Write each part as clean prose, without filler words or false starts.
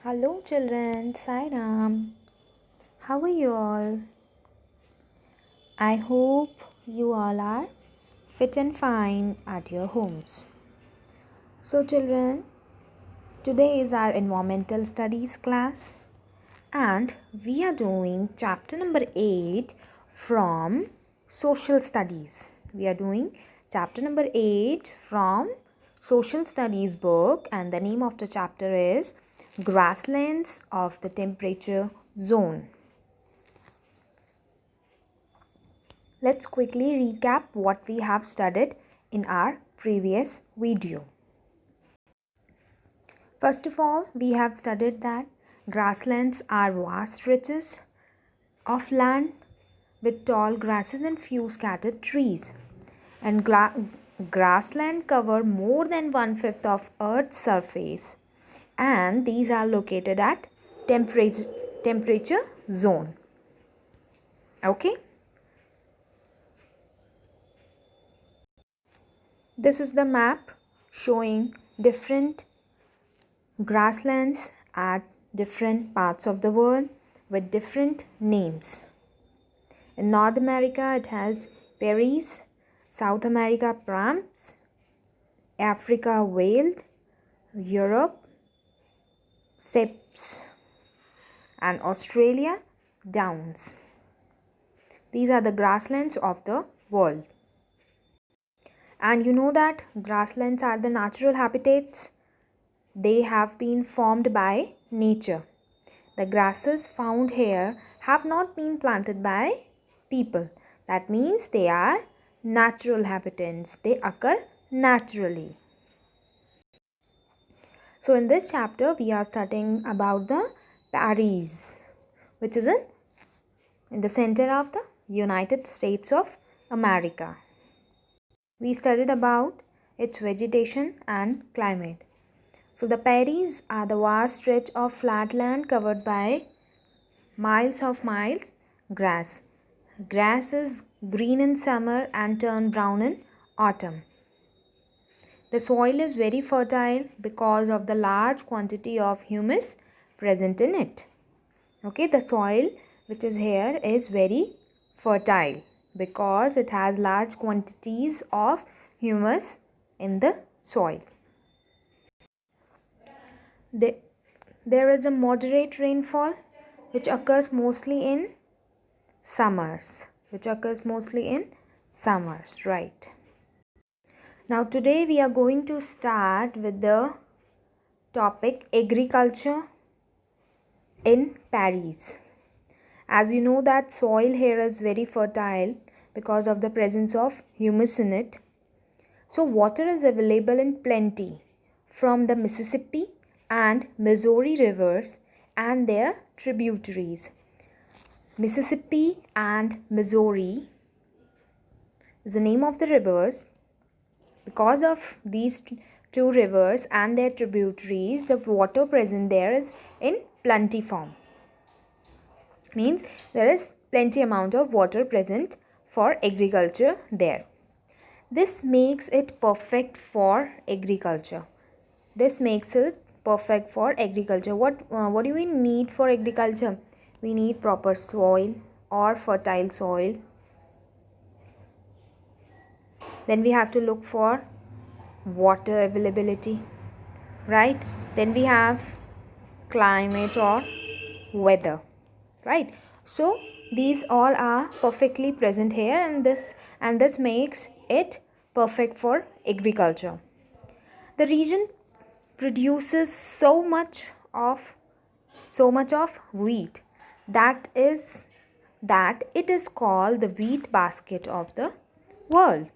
Hello, children. Sai Ram. How are you all? I hope you all are fit and fine at your homes. So, children, today is our environmental studies class, and we are doing chapter number 8 from social studies. We are doing chapter number 8 from social studies book, and the name of the chapter is Grasslands of the Temperature Zone. Let's quickly recap what we have studied in our previous video. First of all, we have studied that grasslands are vast stretches of land with tall grasses and few scattered trees. And grassland cover more than 1/5 of Earth's surface, and these are located at temperature zone. Okay? This is the map showing different grasslands at different parts of the world with different names. In North America, it has prairies, South America, pampas, Africa, veld, Europe, steppes, and Australia, downs. These are the grasslands of the world. And you know that grasslands are the natural habitats. They have been formed by nature. The grasses found here have not been planted by people. That means they are natural habitats. They occur naturally. So in this chapter we are studying about the prairies, which is in the center of the United States of America. We studied about its vegetation and climate. So the prairies are the vast stretch of flat land covered by miles grass. Grass is green in summer and turn brown in autumn. The soil is very fertile because of the large quantity of humus present in it. Okay, the soil which is here is very fertile because it has large quantities of humus in the soil. There is a moderate rainfall which occurs mostly in summers. Right. Now today we are going to start with the topic agriculture in Paris. As you know that soil here is very fertile because of the presence of humus in it. So water is available in plenty from the Mississippi and Missouri rivers and their tributaries. Mississippi and Missouri is the name of the rivers. Because of these two rivers and their tributaries, the water present there is in plenty form. Means there is plenty amount of water present for agriculture there. This makes it perfect for agriculture. What do we need for agriculture? We need proper soil or fertile soil. Then we have to look for water availability, right? Then we have climate or weather, right? So these all are perfectly present here, and this makes it perfect for agriculture. The region produces so much of wheat that it is called the wheat basket of the world.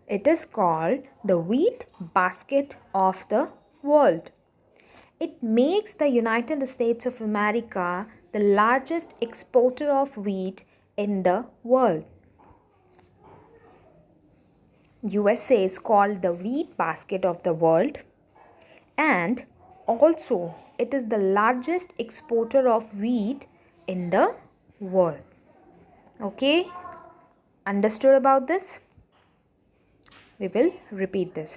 It is called the wheat basket of the world. It makes the United States of America the largest exporter of wheat in the world. USA is called the wheat basket of the world, and also it is the largest exporter of wheat in the world. Okay, understood about this? We will repeat this.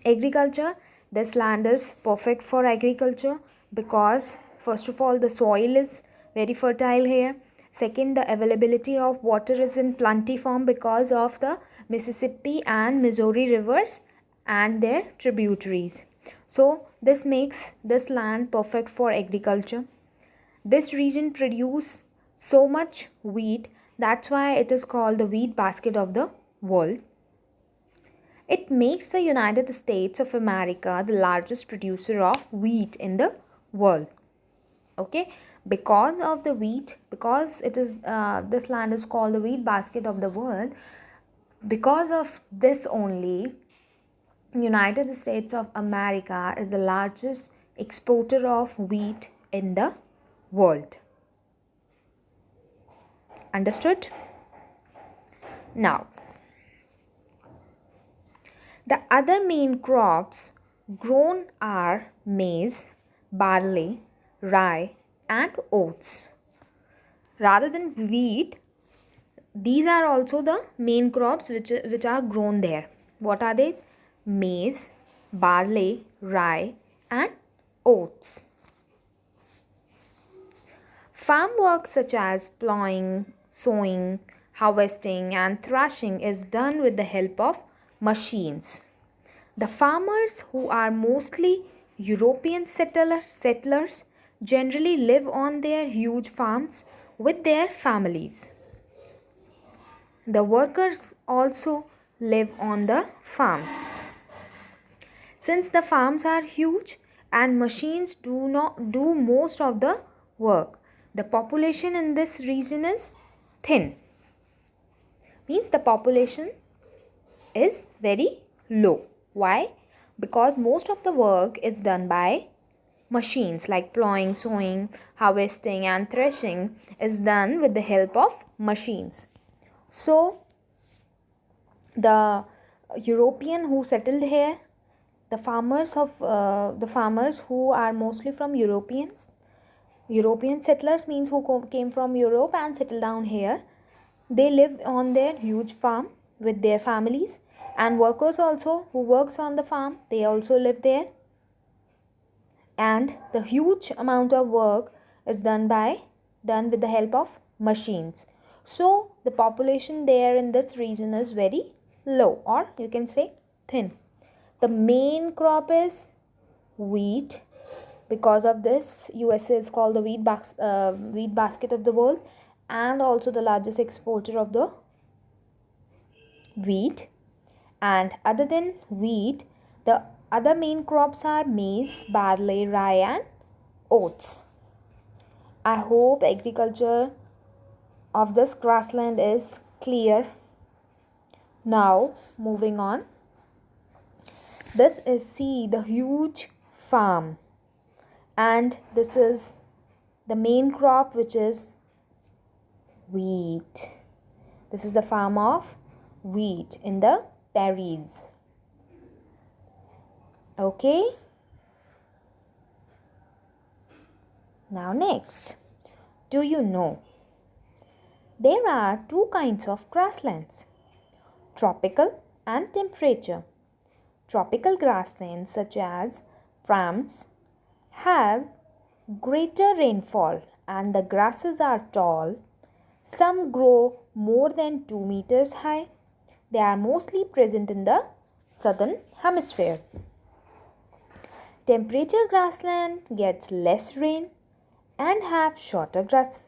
Agriculture This land is perfect for agriculture because, first of all, the soil is very fertile here. Second, the availability of water is in plenty form because of the Mississippi and Missouri rivers and their tributaries. So this makes this land perfect for agriculture. This region produces so much wheat, that's why it is called the wheat basket of the world. It makes the United States of America the largest producer of wheat in the world. Okay, because of the wheat, because it is this land is called the wheat basket of the world. Because of this only, United States of America is the largest exporter of wheat in the world. Understood? Now, the other main crops grown are maize, barley, rye, and oats. Rather than wheat, these are also the main crops which are grown there. What are they? Maize, barley, rye, and oats. Farm work such as plowing, sowing, harvesting, and thrashing is done with the help of machines. The farmers, who are mostly European settlers, generally live on their huge farms with their families. The workers also live on the farms. Since the farms are huge and machines do not do most of the work, the population in this region is thin. Means the population is very low. Why? Because most of the work is done by machines, like plowing, sowing, harvesting, and threshing is done with the help of machines. So the European who settled here, the farmers who are mostly from European settlers, means who came from Europe and settled down here. They live on their huge farm with their families, and workers also who works on the farm, they also live there. And the huge amount of work is done with the help of machines. So the population there in this region is very low, or you can say thin. The main crop is wheat. Because of this, USA is called the wheat basket of the world, and also the largest exporter of the wheat. And other than wheat, the other main crops are maize, barley, rye, and oats. I hope agriculture of this grassland is clear. Now moving on, this is, see, the huge farm, and this is the main crop, which is wheat. This is the farm of wheat in the prairies. Okay. Now next, do you know there are two kinds of grasslands, tropical and temperature. Tropical grasslands such as prams have greater rainfall and the grasses are tall. Some grow more than 2 meters high. They are mostly present in the southern hemisphere. Temperature grassland gets less rain and have shorter grasses.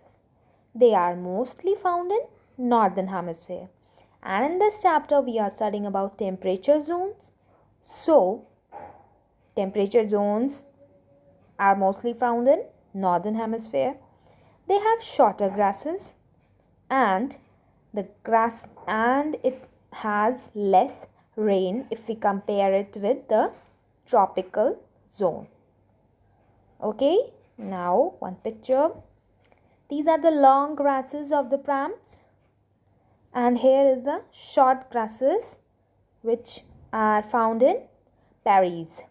They are mostly found in northern hemisphere. And in this chapter we are studying about temperature zones. So temperature zones are mostly found in northern hemisphere. They have shorter grasses and it has less rain if we compare it with the tropical zone. Okay, now one picture. These are the long grasses of the prams, and here is the short grasses which are found in prairies.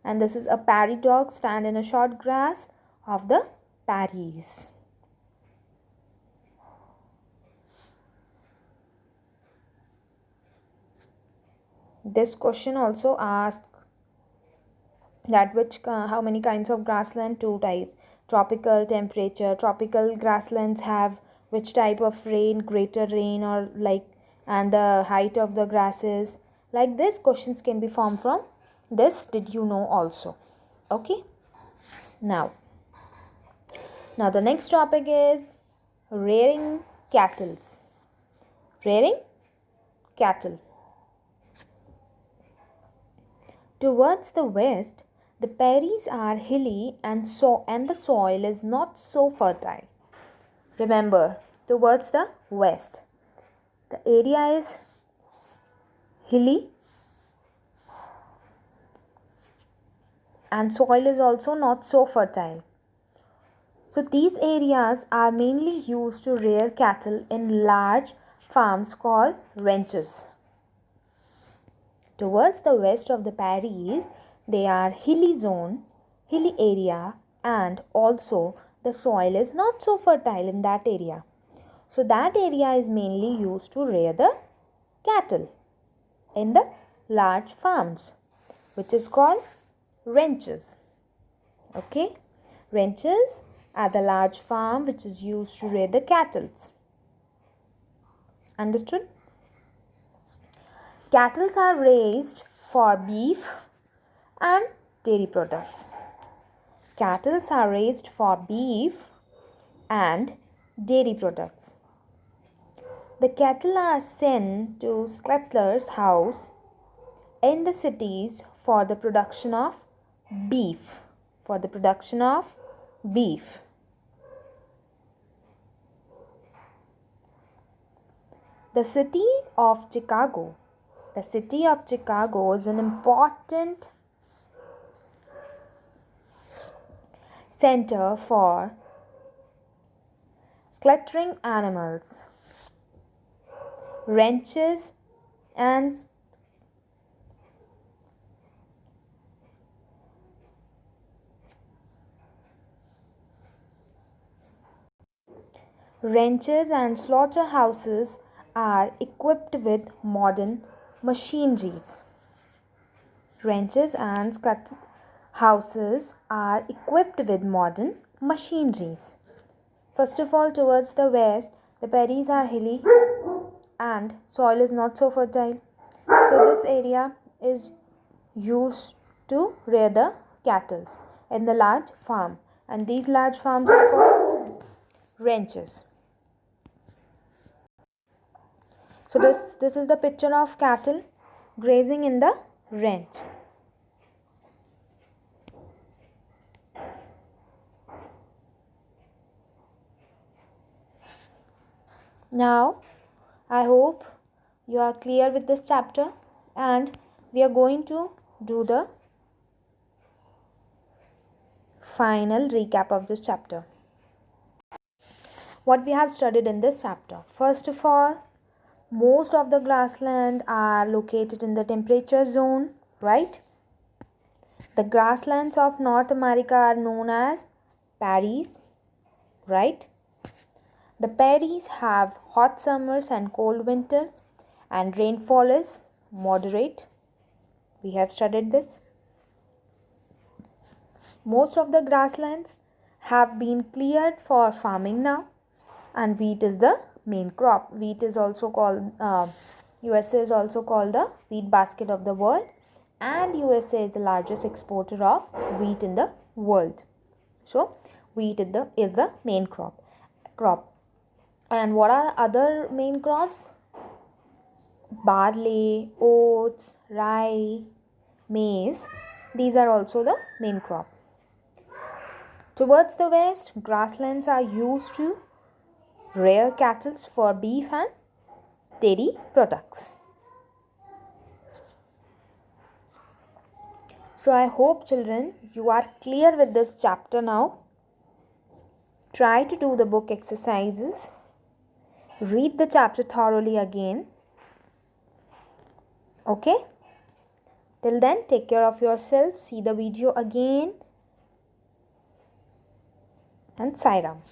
And this is a prairie dog stand in a short grass of the prairies. This question also asked That which how many kinds of grassland? Two types. Tropical temperature. Tropical grasslands have which type of rain? Greater rain, or like, and the height of the grasses. Like this questions can be formed from this. Did you know also? Okay. Now the next topic is rearing cattle. Rearing cattle. Towards the west, the prairies are hilly and the soil is not so fertile. Remember, towards the west, the area is hilly and soil is also not so fertile. So these areas are mainly used to rear cattle in large farms called ranches. Towards the west of the prairies, they are hilly area, and also the soil is not so fertile in that area. So that area is mainly used to rear the cattle in the large farms, which is called ranches. Okay, ranches are the large farm which is used to rear the cattle. Understood? Cattle are raised for beef and dairy products. Cattle are raised for beef and dairy products. The cattle are sent to sutler's house in the cities for the production of beef. For the production of beef. The city of Chicago. The city of Chicago is an important center for slaughtering animals, ranches, and slaughterhouses are equipped with modern machineries. Ranches and slaughterhouses are equipped with modern machineries. First of all, towards the west, the prairies are hilly and soil is not so fertile. So this area is used to rear the cattle in the large farm, and these large farms are called ranches. So this is the picture of cattle grazing in the ranch. Now I hope you are clear with this chapter, and we are going to do the final recap of this chapter. What we have studied in this chapter. First of all, most of the grassland are located in the temperature zone, right? The grasslands of North America are known as prairies, right? The prairies have hot summers and cold winters, and rainfall is moderate. We have studied this. Most of the grasslands have been cleared for farming now, and wheat is the main crop. Wheat is also called, USA is also called the wheat basket of the world, and USA is the largest exporter of wheat in the world. So wheat is the main crop. And what are other main crops? Barley, oats, rye, maize. These are also the main crop. Towards the west, grasslands are used to rear cattle for beef and dairy products. So I hope, children, you are clear with this chapter now. Try to do the book exercises. Read the chapter thoroughly again. Okay? Till then, take care of yourself. See the video again. And Sai Ram.